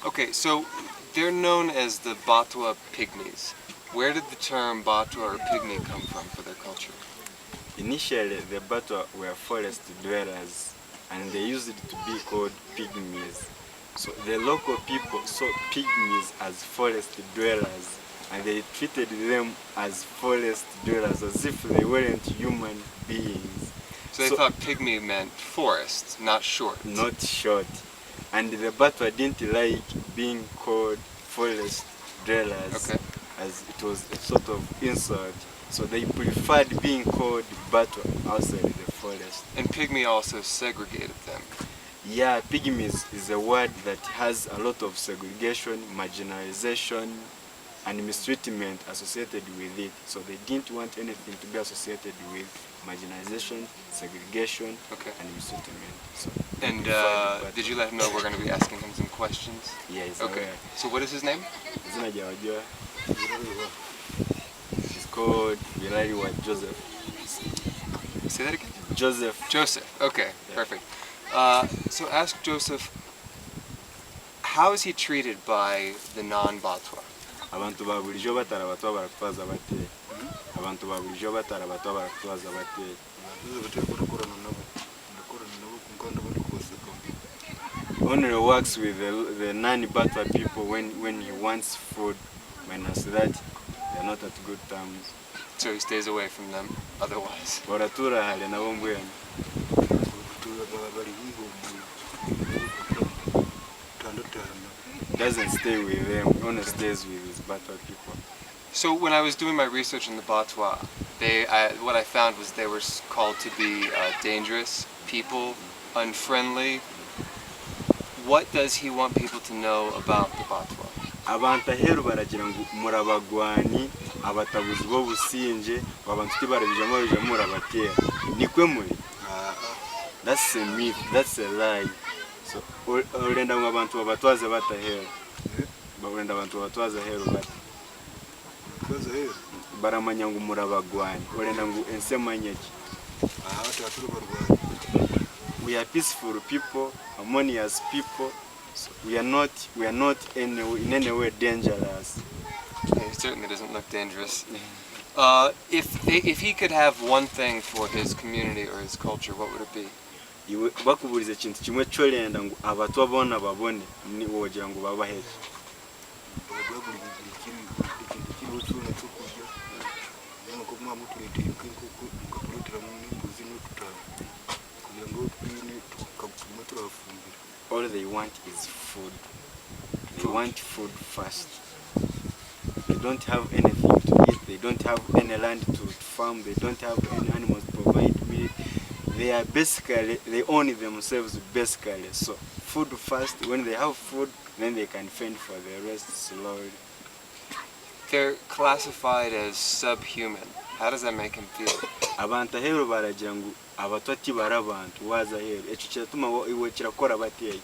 Okay, so they're known as the Batwa Pygmies. Where did the term Batwa or Pygmy come from for their culture? Initially, the Batwa were forest dwellers, and they used it to be called pygmies. So the local people saw pygmies as forest dwellers, and they treated them as forest dwellers as if they weren't human beings. So they thought pygmy meant forest, not short. Not short. And the Batwa didn't like being called forest dwellers, Okay. as it was a sort of insult. So they preferred being called Batwa outside the forest. And pygmy also segregated them. Yeah, pygmies is a word that has a lot of segregation, marginalization, and mistreatment associated with it. So they didn't want anything to be associated with marginalization, segregation, and mistreatment. So and did you let him know we're going to be asking him some questions? Yeah, he's okay. aware. So what is his name? He's called Bilaliwa Joseph. Say that again? Joseph. Joseph, okay, yeah. Perfect. So ask Joseph, how is he treated by the non-Batwa? Abantu ba bulijjo batala batwa baratwaza bate. Abantu ba bulijjo batala batwa baratwaza bate. Only works with the non-Batwa people when he wants food, minus that they are not at good terms. So he stays away from them otherwise. Baratura hali na bombwenu. Doesn't stay with them, only stays with his Batwa people. So when I was doing my research in the Batwa, what I found was they were called to be dangerous people, unfriendly. What does he want people to know about the Batwa? Abantu aheru baragira ngo murabagwani abatabuzi bo businje abantu tibarabijamo murabatera nikwe muri. That's a myth, that's a lie. So urenda ngo abantu babatwaze batahera. Urenda abantu babatwaze hero bata. Baramanya ngo murabagwani urenda ngo ensemanyaki. We are peaceful people, harmonious people. So we are not in any way dangerous. Yeah, he certainly doesn't look dangerous. If he could have one thing for his community or his culture, what would it be? Bakuburiza kintu kimwe cyolenda ngo abatwa bona babone ni wogira ngo babaheje. All they want is food. They want food first. They don't have anything to eat. They don't have any land to farm. They don't have any animals to provide with. They are basically, they own themselves basically. So food first. When they have food, then they can fend for the rest slowly. They're classified as subhuman. How does that make him feel? Abantu ahero baragira ngo abatwa tibara abantu waza hero eco kiratuma iwe kirakora bateye.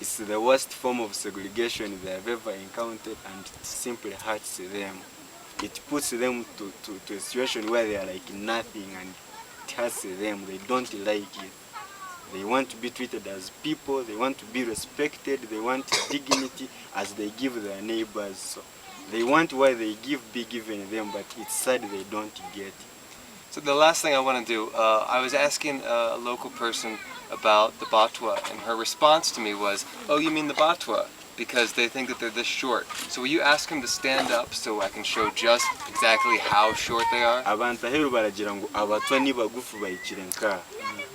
It's the worst form of segregation they have ever encountered, and it simply hurts them. It puts them to a situation where they are like nothing, and it hurts them. They don't like it. They want to be treated as people, they want to be respected, they want dignity as they give their neighbors. So they want what they be given them, but it's sad they don't get. So the last thing I want to do, I was asking a local person about the Batwa, and her response to me was, oh, you mean the Batwa? Because they think that they're this short. So will you ask him to stand up so I can show just exactly how short they are? Abantu ahero baragira ngo abatwa ni bagufu bayikirenka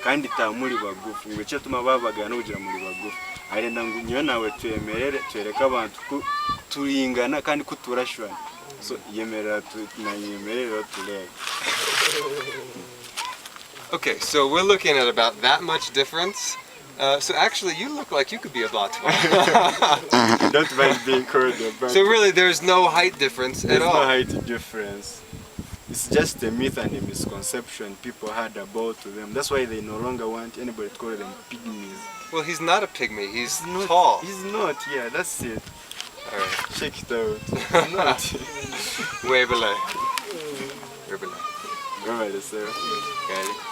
kandi tamuri bagufu ngo cyo tuma babagana ugira muri bagufu arenda ngo nyo nawe twemerere twereka abantu turingana kandi kuturashwana so yemerera na yemerera turebe. Okay, so we're looking at about that much difference. So actually, you look like you could be a Batwa. Don't mind being called a Batwa. So really, there's no height difference at all. There's no height difference. It's just a myth and a misconception people had about them. That's why they no longer want anybody to call them pygmies. Well, he's not a pygmy. He's not, tall. He's not. Yeah, that's it. All right. Check it out. He's not. Way below. Way below. Go ahead, sir. Got it.